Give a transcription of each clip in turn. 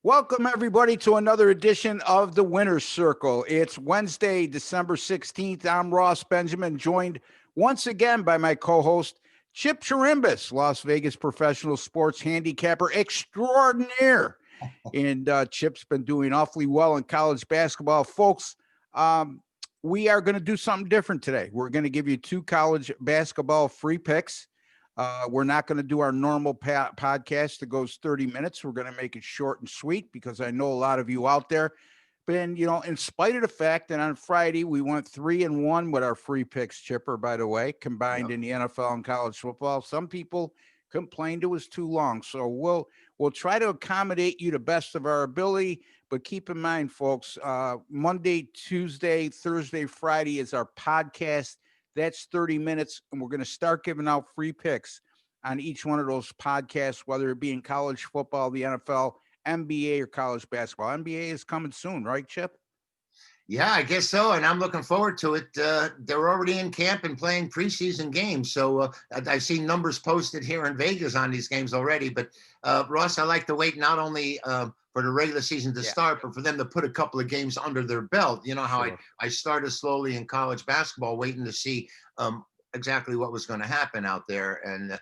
Welcome, everybody, to another edition of the Winner's Circle. It's Wednesday, December 16th. I'm Ross Benjamin, joined once again by my co-host, Chip Chirimbes, Las Vegas professional sports handicapper extraordinaire. And Chip's been doing awfully well in college basketball. Folks, we are going to do something different today. We're going to give you two college basketball free picks. We're not going to do our normal podcast that goes 30 minutes. We're going to make it short and sweet because I know a lot of you out there. But in spite of the fact that on Friday we went 3-1 with our free picks, Chipper, by the way, combined in the NFL and college football. Some people complained it was too long. So we'll try to accommodate you the best of our ability. But keep in mind, folks, Monday, Tuesday, Thursday, Friday is our podcast. That's 30 minutes, and we're going to start giving out free picks on each one of those podcasts, whether it be in college football, the NFL, NBA, or college basketball. NBA is coming soon, right, Chip? Yeah, I guess so, and I'm looking forward to it. They're already in camp and playing preseason games, so I've seen numbers posted here in Vegas on these games already. But Ross, I like to wait not only for the regular season to start, but for them to put a couple of games under their belt. You know how I started slowly in college basketball, waiting to see exactly what was going to happen out there, and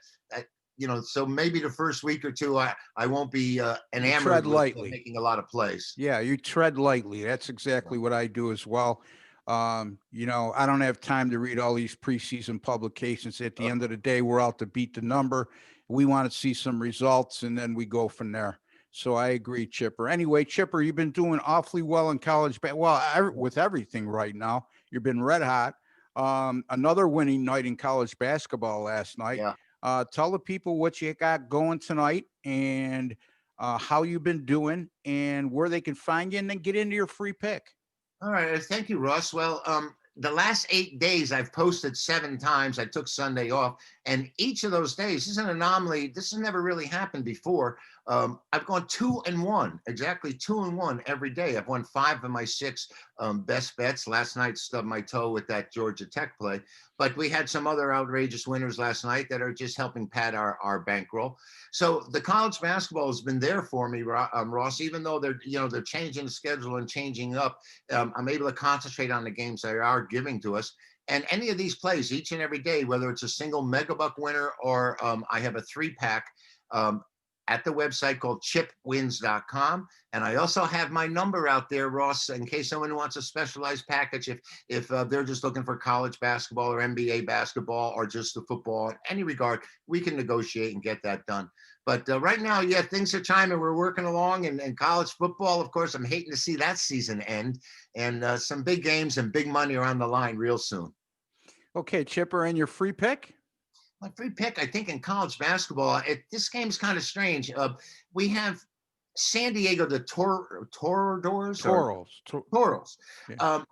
so maybe the first week or two, I won't be enamored with making a lot of plays. Yeah, you tread lightly. That's exactly what I do as well. I don't have time to read all these preseason publications. At the end of the day, we're out to beat the number. We want to see some results, and then we go from there. So I agree, Chipper. Anyway, Chipper, you've been doing awfully well in college. With everything right now, you've been red hot. Another winning night in college basketball last night. Yeah. Tell the people what you got going tonight and how you've been doing and where they can find you, and then get into your free pick. All right. Thank you, Ross. Well, the last 8 days I've posted 7 times. I took Sunday off, and each of those days, this is an anomaly. This has never really happened before. I've gone 2-1, exactly 2-1 every day. I've won 5 of my 6 best bets. Last night stubbed my toe with that Georgia Tech play, but we had some other outrageous winners last night that are just helping pad our bankroll. So the college basketball has been there for me, Ross. Even though they're changing the schedule and changing up, I'm able to concentrate on the games they are giving to us. And any of these plays each and every day, whether it's a single megabuck winner or I have a 3-pack at the website called chipwins.com. And I also have my number out there, Ross, in case someone wants a specialized package. If they're just looking for college basketball or NBA basketball or just the football in any regard, we can negotiate and get that done. But right now, things are chiming. We're working along. And college football, of course, I'm hating to see that season end. And some big games and big money are on the line real soon. Okay, Chipper, and your free pick? My free pick, I think, in college basketball, this game's kind of strange. We have San Diego, the Toros. Yeah.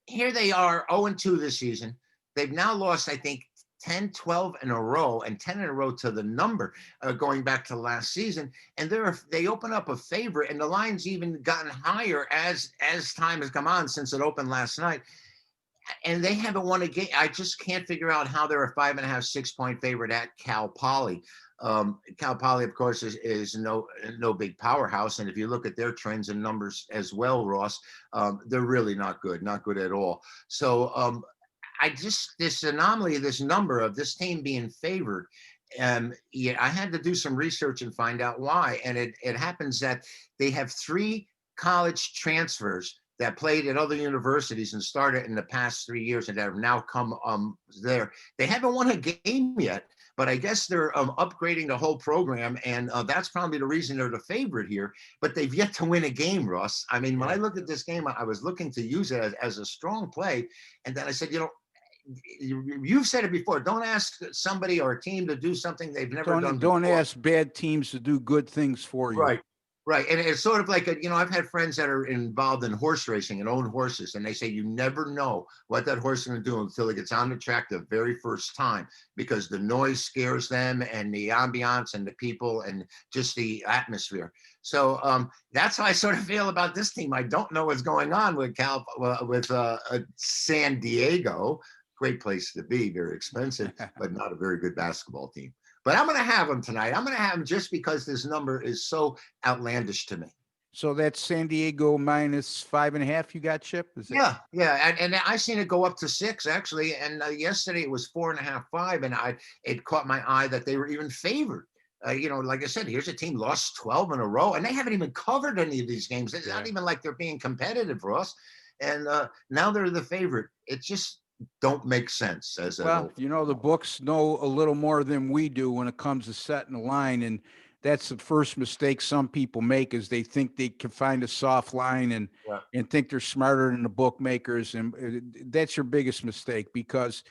Here they are, 0-2 this season. They've now lost, I think, 10, 12 in a row, and 10 in a row to the number going back to last season. And they open up a favorite, and the line's even gotten higher as time has come on since it opened last night. And they haven't won a game. I just can't figure out how they're a 5.5, 6-point favorite at Cal Poly. Cal Poly, of course, is no big powerhouse. And if you look at their trends and numbers as well, Ross, they're really not good at all. So this anomaly, this number of this team being favored, I had to do some research and find out why. And it happens that they have 3 college transfers that played at other universities and started in the past 3 years and that have now come there. They haven't won a game yet, but I guess they're upgrading the whole program, and that's probably the reason they're the favorite here. But they've yet to win a game, Russ. I mean, when I looked at this game, I was looking to use it as a strong play, and then I said, you've said it before. Don't ask somebody or a team to do something they've never done before. Don't ask bad teams to do good things for you. Right. And it's sort of like, I've had friends that are involved in horse racing and own horses, and they say you never know what that horse is going to do until it gets on the track the very first time, because the noise scares them and the ambiance and the people and just the atmosphere. So that's how I sort of feel about this team. I don't know what's going on with San Diego. Great place to be, very expensive, but not a very good basketball team. But I'm going to have them tonight. I'm going to have them just because this number is so outlandish to me. So that's San Diego minus 5.5. You got, Chip? Is it? Yeah, and I seen it go up to 6 actually, and yesterday it was 4.5, 5, and it caught my eye that they were even favored. Like I said, here's a team lost 12 in a row, and they haven't even covered any of these games. It's not even like they're being competitive for us, and now they're the favorite. It just don't make sense as a Well, the books know a little more than we do when it comes to setting the line, and that's the first mistake some people make is they think they can find a soft line yeah. and think they're smarter than the bookmakers, and that's your biggest mistake because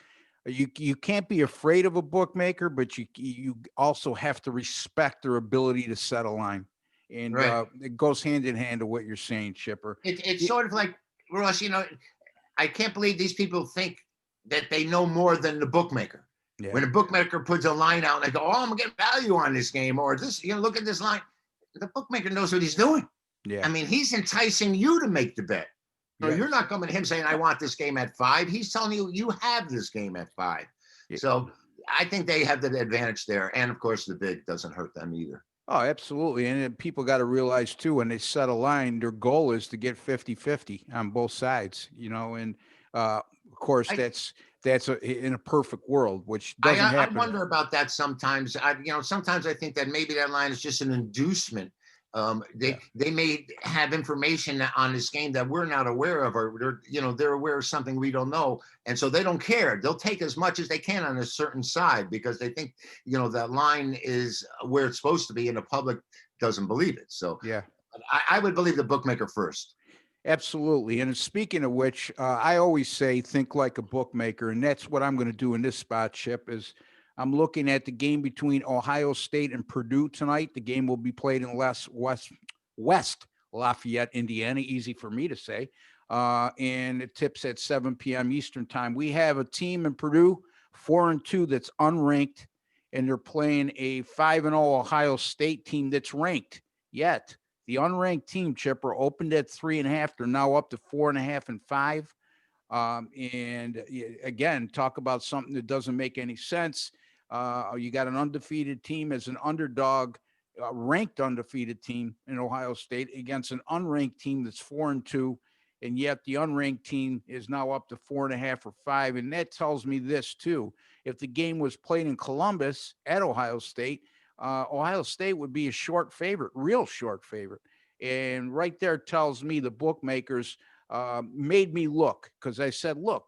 you can't be afraid of a bookmaker, but you also have to respect their ability to set a line, and Right. it goes hand in hand to what you're saying, Chipper. It's Y- sort of like Ross. I can't believe these people think that they know more than the bookmaker. Yeah, When a bookmaker puts a line out, and they go, "Oh, I'm gonna get value on this game," or this, look at this line. The bookmaker knows what he's doing. I yeah, mean, he's enticing you to make the bet. So yeah, you're not coming to him saying, "I want this game at 5." He's telling you you have this game at 5. yeah. So I think they have the advantage there, and of course, the bid doesn't hurt them either. Oh, absolutely. And then people got to realize too, when they set a line, their goal is to get 50-50 on both sides, and of course I in a perfect world, which I doesn't I happen. wonder about that sometimes. Sometimes I think that maybe that line is just an inducement. Yeah. They may have information on this game that we're not aware of, or they're aware of something we don't know, and so they don't care. They'll take as much as they can on a certain side because they think that line is where it's supposed to be, and the public doesn't believe it. So Yeah. I would believe the bookmaker first. Absolutely. And speaking of which, I always say think like a bookmaker, and that's what I'm going to do in this spot, Chip, is I'm looking at the game between Ohio State and Purdue tonight. The game will be played in West Lafayette, Indiana. Easy for me to say. And it tips at 7 p.m. Eastern time. We have a team in Purdue, 4-2, that's unranked, and they're playing a 5-0 Ohio State team that's ranked yet. The unranked team, Chipper, opened at 3.5. They're now up to 4.5 and 5. And again, talk about something that doesn't make any sense. You got an undefeated team as an underdog, ranked undefeated team in Ohio State against an unranked team that's 4-2. And yet the unranked team is now up to 4.5 or 5. And that tells me this too. If the game was played in Columbus at Ohio State would be a short favorite, real short favorite. And right there tells me the bookmakers made me look because I said, look,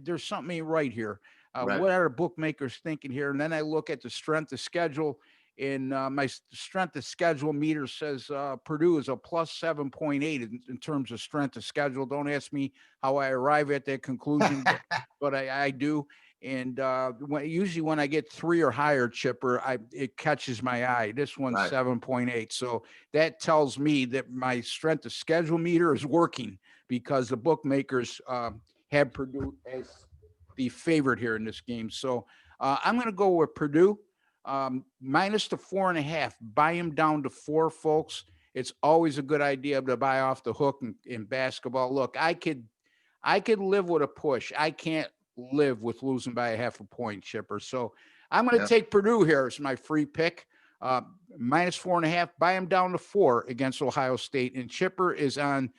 there's something ain't right here. Right. What are the bookmakers thinking here? And then I look at the strength of schedule. And my strength of schedule meter says Purdue is a plus 7.8 in terms of strength of schedule. Don't ask me how I arrive at that conclusion, but I do. And usually when I get 3 or higher, Chipper, it catches my eye. This one's Right. 7.8. So that tells me that my strength of schedule meter is working because the bookmakers have Purdue as the favorite here in this game. So I'm going to go with Purdue minus the 4.5. Buy them down to 4, folks. It's always a good idea to buy off the hook in basketball. Look, I could live with a push. I can't live with losing by a half a point, Chipper. So I'm going to Yeah. take Purdue here as my free pick. Minus 4.5. Buy them down to 4 against Ohio State. And Chipper is on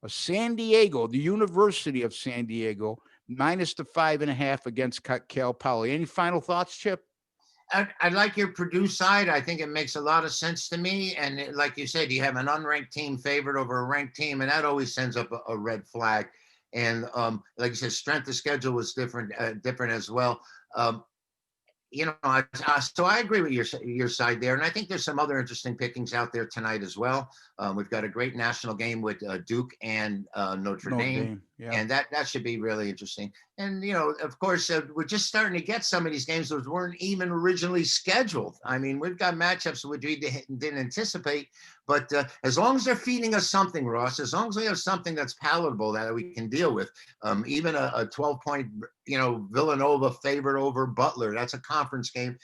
San Diego, the University of San Diego, minus the 5.5 against Cal Poly. Any final thoughts, Chip? I like your Purdue side. I think it makes a lot of sense to me. And like you said, you have an unranked team favored over a ranked team, and that always sends up a red flag. And like you said, strength of schedule was different as well. Um, so I agree with your side there, and I think there's some other interesting pickings out there tonight as well. We've got a great national game with Duke and Notre Notre Dame, Dame, yeah. and that should be really interesting. And of course, we're just starting to get some of these games that weren't even originally scheduled. I mean, we've got matchups which we didn't anticipate, but as long as they're feeding us something, Ross, as long as we have something that's palatable that we can deal with, even a 12-point, Villanova favorite over Butler, that's a conference game,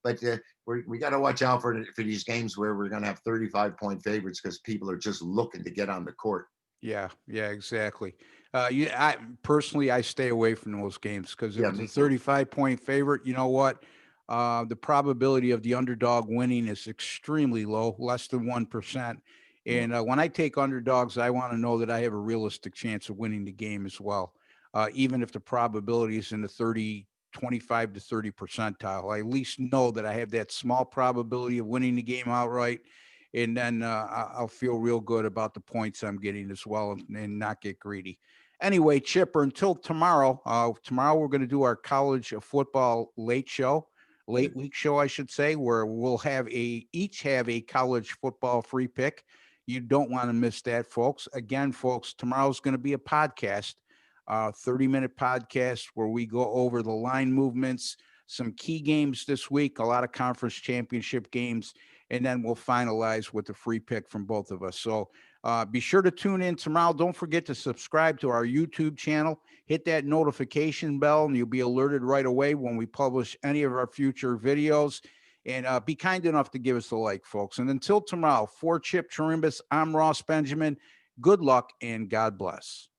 but we got to watch out for these games where we're going to have 35-point favorites because people are just looking to get on the court. Yeah, exactly. I personally, I stay away from those games because if Yeah, it's a me too. 35-point favorite, you know what? The probability of the underdog winning is extremely low, less than 1%. And when I take underdogs, I want to know that I have a realistic chance of winning the game as well. Even if the probability is in the 25 to 30 percentile, I at least know that I have that small probability of winning the game outright. And then I'll feel real good about the points I'm getting as well, and not get greedy. Anyway, Chipper, until tomorrow, tomorrow we're going to do our college football late week show, I should say, where we'll have each have a college football free pick. You don't want to miss that, folks. Again, folks, tomorrow's going to be a podcast, 30-minute podcast where we go over the line movements, some key games this week, a lot of conference championship games, and then we'll finalize with the free pick from both of us. So be sure to tune in tomorrow. Don't forget to subscribe to our YouTube channel. Hit that notification bell, and you'll be alerted right away when we publish any of our future videos. And be kind enough to give us a like, folks. And until tomorrow, for Chip Chirimbes, I'm Ross Benjamin. Good luck and God bless.